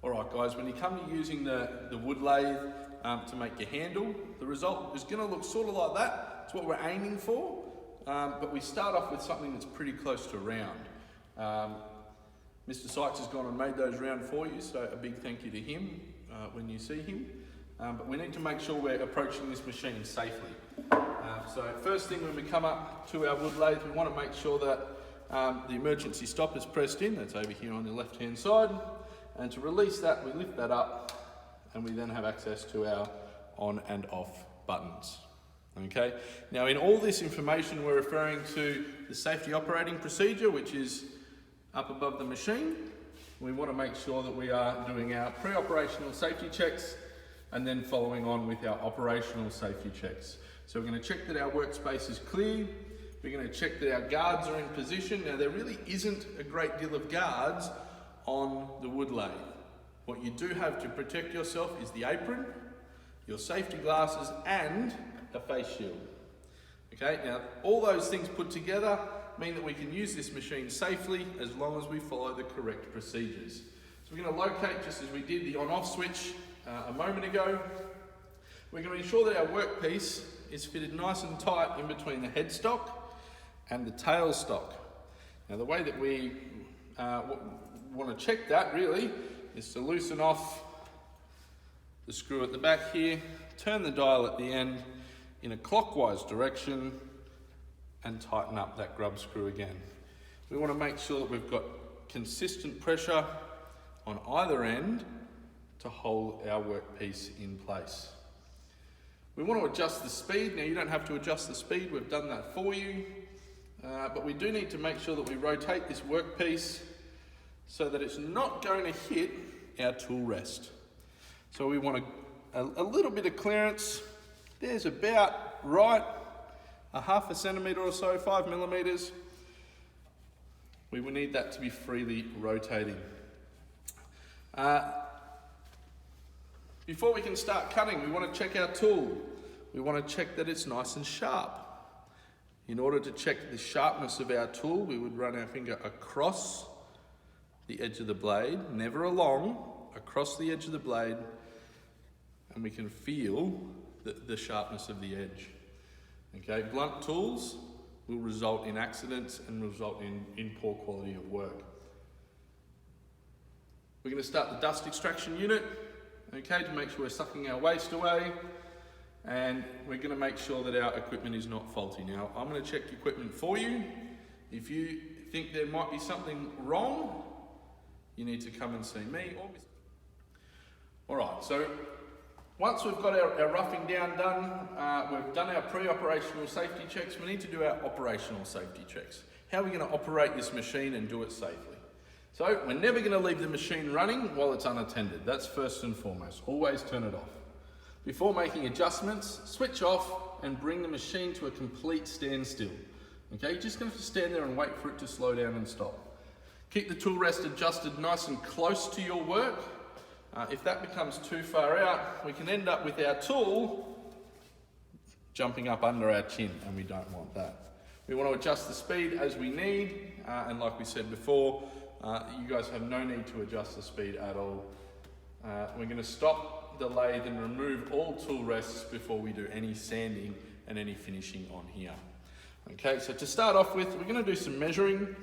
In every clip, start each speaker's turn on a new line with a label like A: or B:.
A: Alright guys, when you come to using the wood lathe to make your handle, the result is going to look sort of like that. It's what we're aiming for, but we start off with something that's pretty close to round. Mr. Sykes has gone and made those round for you, so a big thank you to him when you see him. But we need to make sure we're approaching this machine safely. So first thing when we come up to our wood lathe, we want to make sure that the emergency stop is pressed in. That's over here on the left hand side. And to release that, we lift that up and we then have access to our on and off buttons. Okay. Now in all this information, we're referring to the safety operating procedure, which is up above the machine. We want to make sure that we are doing our pre-operational safety checks and then following on with our operational safety checks. So we're going to check that our workspace is clear. We're going to check that our guards are in position. Now there really isn't a great deal of guards on the wood lathe. What you do have to protect yourself is the apron, your safety glasses and a face shield. Okay, now all those things put together mean that we can use this machine safely as long as we follow the correct procedures. So we're going to locate, just as we did the on-off switch a moment ago, we're going to ensure that our workpiece is fitted nice and tight in between the headstock and the tailstock. Now the way that we want to check that really is to loosen off the screw at the back here, turn the dial at the end in a clockwise direction and tighten up that grub screw again. We want to make sure that we've got consistent pressure on either end to hold our workpiece in place. We want to adjust the speed. Now you don't have to adjust the speed, we've done that for you, but we do need to make sure that we rotate this workpiece so that it's not going to hit our tool rest. So we want a little bit of clearance. There's about right, a half a centimetre or so, 5 millimetres. We will need that to be freely rotating. Before we can start cutting, we want to check our tool. We want to check that it's nice and sharp. In order to check the sharpness of our tool, we would run our finger across the edge of the blade, never along, across the edge of the blade, and we can feel the sharpness of the edge. Okay, blunt tools will result in accidents and result in poor quality of work. We're going to start the dust extraction unit, okay, to make sure we're sucking our waste away, and we're going to make sure that our equipment is not faulty. Now, I'm going to check the equipment for you. If you think there might be something wrong, you need to come and see me. Alright, so once we've got our roughing down done, we've done our pre-operational safety checks, we need to do our operational safety checks. How are we going to operate this machine and do it safely? So we're never going to leave the machine running while it's unattended. That's first and foremost. Always turn it off. Before making adjustments, switch off and bring the machine to a complete standstill. Okay, you're just going to have to stand there and wait for it to slow down and stop. Keep the tool rest adjusted nice and close to your work. If that becomes too far out, we can end up with our tool jumping up under our chin, and we don't want that. We want to adjust the speed as we need, and like we said before, you guys have no need to adjust the speed at all. We're going to stop the lathe and remove all tool rests before we do any sanding and any finishing on here. Okay, so to start off with, we're going to do some measuring.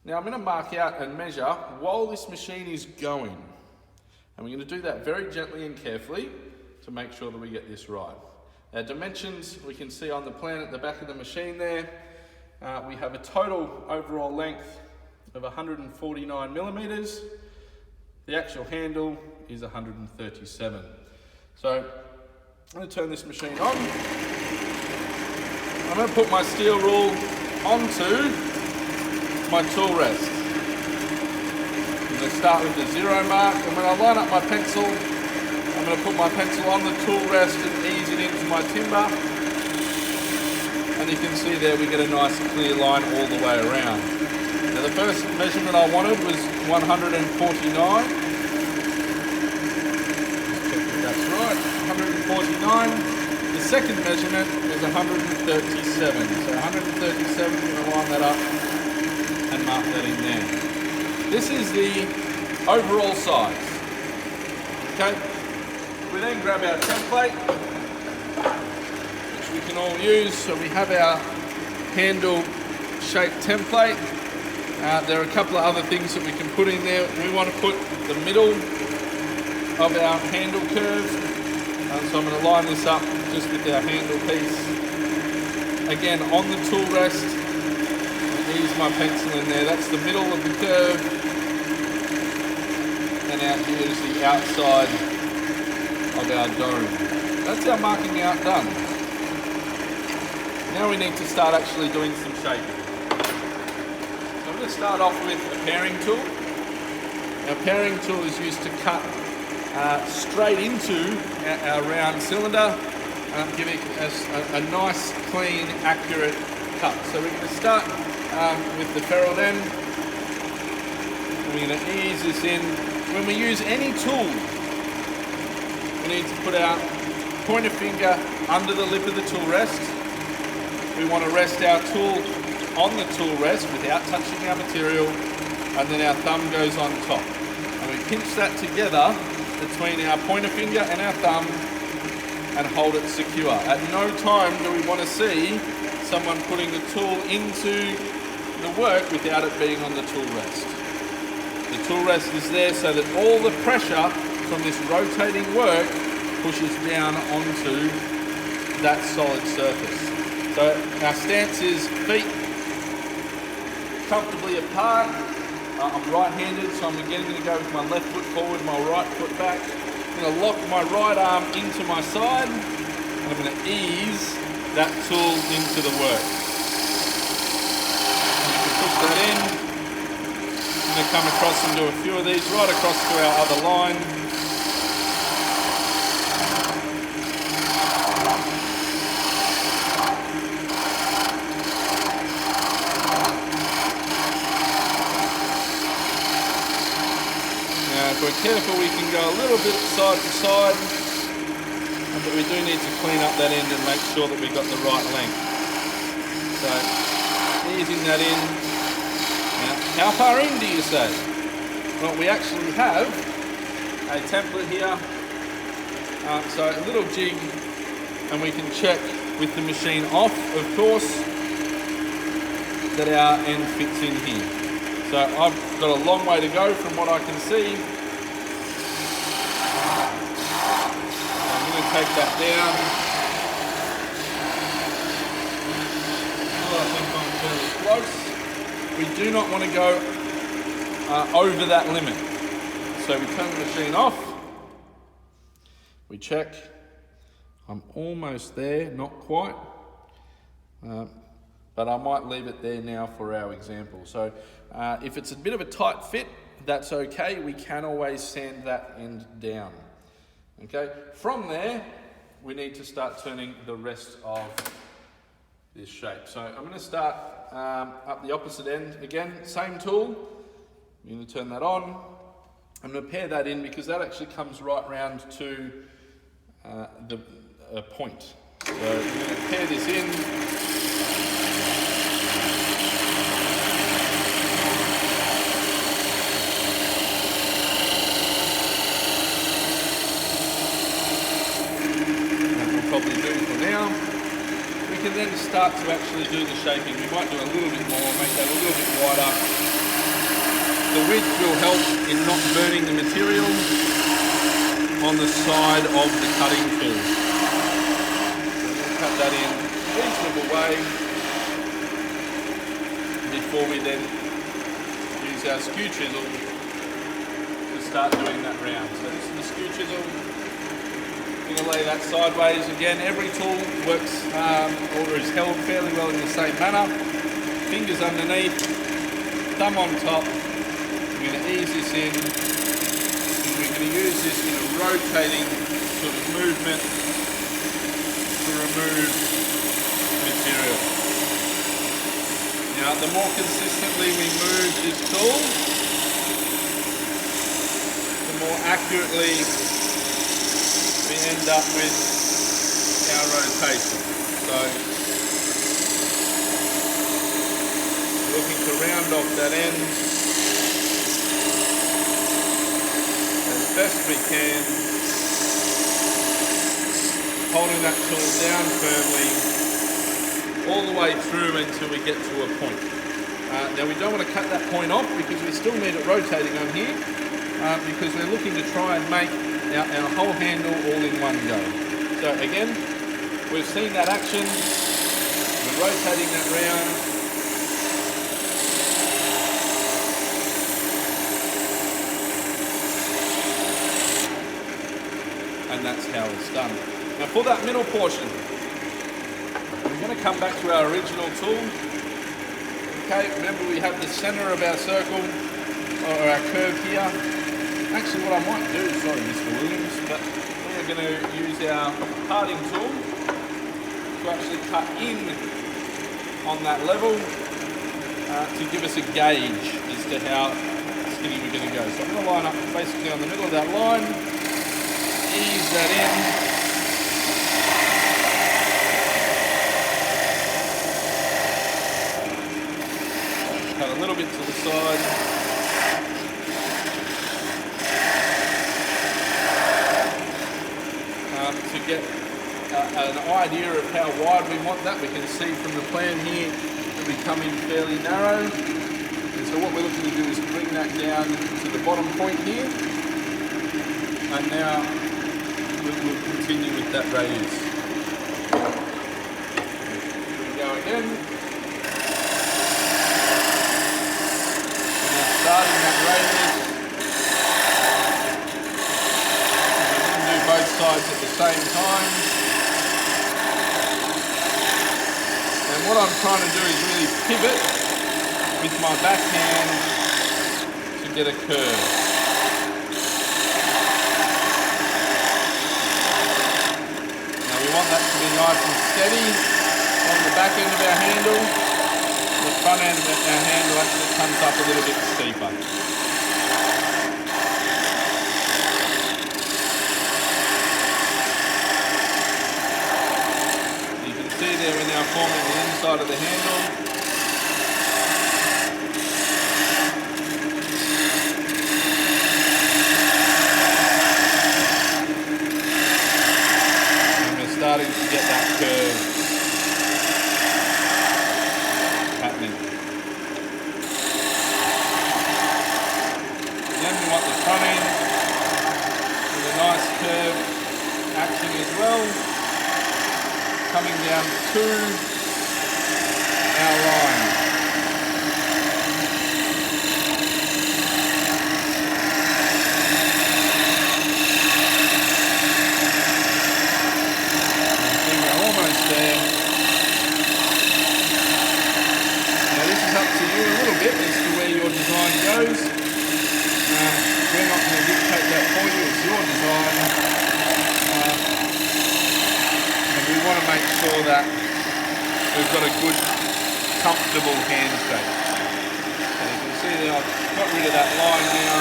A: Now I'm going to mark out and measure while this machine is going. And we're going to do that very gently and carefully to make sure that we get this right. Our dimensions we can see on the plan at the back of the machine there. We have a total overall length of 149 millimetres. The actual handle is 137. So I'm going to turn this machine on. I'm going to put my steel rule onto my tool rest. I'm going to start with the 0 mark, and when I line up my pencil, I'm going to put my pencil on the tool rest and ease it into my timber. And you can see there we get a nice clear line all the way around. Now the first measurement I wanted was 149. Check if that's right, 149. The second measurement was 137. So 137, I'm going to line that up and mark that in there. This is the overall size. Okay, we then grab our template, which we can all use. So we have our handle shaped template. There are a couple of other things that we can put in there. We want to put the middle of our handle curve. So I'm going to line this up just with our handle piece. Again, on the tool rest, ease my pencil in there. That's the middle of the curve. And out here is the outside of our dome. That's our marking out done. Now we need to start actually doing some shaping. So I'm going to start off with a paring tool. Our paring tool is used to cut straight into our round cylinder, giving us a nice, clean, accurate cut. So we're going to start with the ferrule end. We're going to ease this in. When we use any tool, we need to put our pointer finger under the lip of the tool rest. We want to rest our tool on the tool rest without touching our material, and then our thumb goes on top. And we pinch that together between our pointer finger and our thumb and hold it secure. At no time do we want to see someone putting the tool into the work without it being on the tool rest. The tool rest is there so that all the pressure from this rotating work pushes down onto that solid surface. So our stance is feet comfortably apart. I'm right-handed, so I'm again going to go with my left foot forward, my right foot back. I'm going to lock my right arm into my side, and I'm going to ease that tool into the work. And you can push that in. I'm going to come across and do a few of these right across to our other line. If we're careful, we can go a little bit side to side, but we do need to clean up that end and make sure that we've got the right length. So, easing that in. Now, how far in do you say? Well, we actually have a template here, so a little jig, and we can check with the machine off, of course, that our end fits in here. So I've got a long way to go from what I can see. Take that down. Well, I think I'm fairly close. We do not want to go over that limit. So we turn the machine off. We check. I'm almost there, not quite. But I might leave it there now for our example. So if it's a bit of a tight fit, that's okay. We can always sand that end down. Okay, from there, we need to start turning the rest of this shape. So I'm going to start up the opposite end again, same tool. I'm going to turn that on. I'm going to pair that in because that actually comes right round to the point. So we're going to pair this in. Probably do for now. We can then start to actually do the shaping. We might do a little bit more, make that a little bit wider. The width will help in not burning the material on the side of the cutting tool. So we'll cut that in a reasonable way before we then use our skew chisel to start doing that round. So this is the skew chisel. I'm going to lay that sideways. Again, every tool works or is held fairly well in the same manner. Fingers underneath, thumb on top. We're going to ease this in. And we're going to use this in a rotating sort of movement to remove material. Now, the more consistently we move this tool, the more accurately we end up with our rotation. So looking to round off that end. we can, holding that tool down firmly all the way through until we get to a point. Now we don't want to cut that point off because we still need it rotating on here because we're looking to try and make our whole handle all in one go. So again, we've seen that action, we're rotating that round. And that's how it's done. Now for that middle portion, we're going to come back to our original tool. Okay, remember we have the center of our circle, or our curve here. Actually what I might do, sorry Mr. Williams, but we're going to use our parting tool to actually cut in on that level to give us a gauge as to how skinny we're going to go. So I'm going to line up basically on the middle of that line, ease that in. Cut a little bit to the side. To get an idea of how wide we want that, we can see from the plan here it'll be coming fairly narrow. And so what we're looking to do is bring that down to the bottom point here. And now we'll continue with that radius. Here we go again. Starting that radius, we can do both sides at the same time. And what I'm trying to do is really pivot with my backhand to get a curve. Now we want that to be nice and steady on the back end of our handle. The front end of our handle actually comes up a little bit steeper. You can see there we're now forming the inside of the handle. And we're starting to get that curve. Front end with a nice curve action as well, coming down to our line. I think we're almost there. Now this is up to you a little bit as to where your design goes. We're not going to dictate that for you, it's your design. And we want to make sure that we've got a good, comfortable hand shape. So you can see there I've got rid of that line now.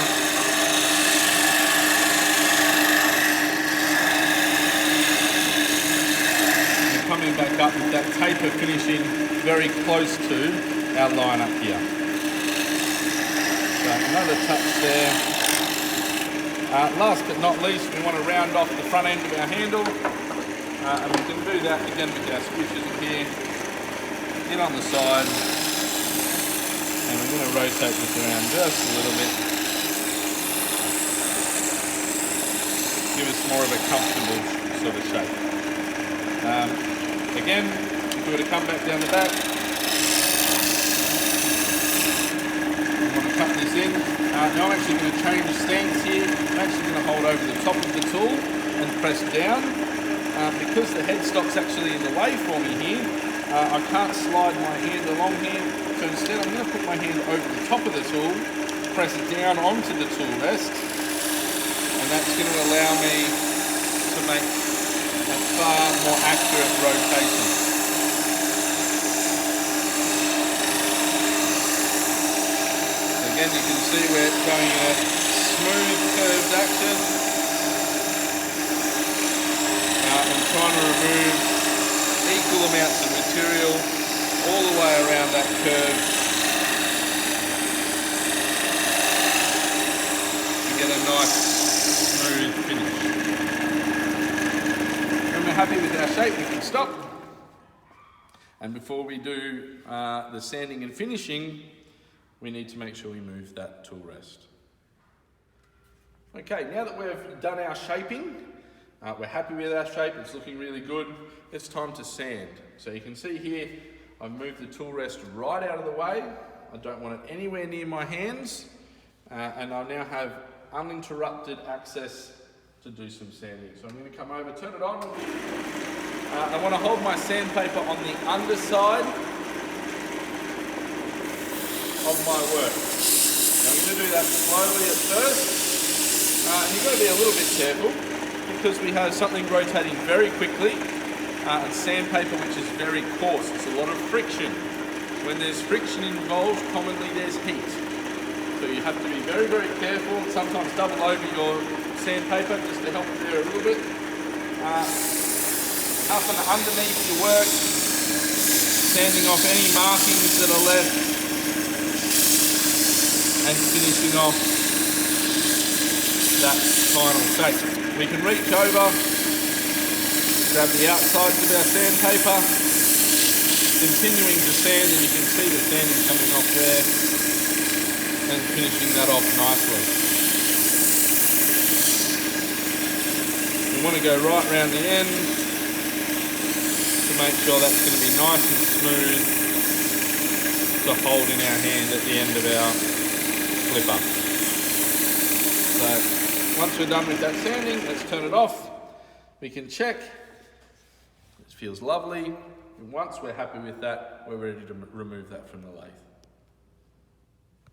A: We're coming back up with that taper finishing very close to our line up here. So another touch there. Last but not least, we want to round off the front end of our handle, and we can do that again with our switches here, in on the side, and we're going to rotate this around just a little bit, give us more of a comfortable sort of shape. Again, if we were to come back down the back, we want to cut this in. Now I'm actually going to change the stance here. I'm actually going to hold over the top of the tool and press down. Because the headstock's actually in the way for me here, I can't slide my hand along here. So instead I'm going to put my hand over the top of the tool, press down onto the tool rest, and that's going to allow me to make a far more accurate rotation. Again, you can see where it's going in a smooth curved action. I'm trying to remove equal amounts of material all the way around that curve to get a nice smooth happy with our shape, we can stop. And before we do the sanding and finishing, we need to make sure we move that tool rest. Okay, now that we've done our shaping, we're happy with our shape, it's looking really good, it's time to sand. So you can see here, I've moved the tool rest right out of the way. I don't want it anywhere near my hands, and I now have uninterrupted access to do some sanding. So I'm going to come over, turn it on. I want to hold my sandpaper on the underside of my work. Now I'm going to do that slowly at first. And you've got to be a little bit careful because we have something rotating very quickly and sandpaper which is very coarse. It's a lot of friction. When there's friction involved, commonly there's heat. So you have to be very, very careful and sometimes double over your sandpaper just to help there a little bit. Up and underneath your work, sanding off any markings that are left and finishing off that final shape. We can reach over, grab the outsides of our sandpaper, continuing to sand, and you can see the sanding coming off there and finishing that off nicely. We want to go right round the end to make sure that's going to be nice and smooth to hold in our hand at the end of our clipper. So once we're done with that sanding, let's turn it off. We can check. It feels lovely. And once we're happy with that, we're ready to remove that from the lathe.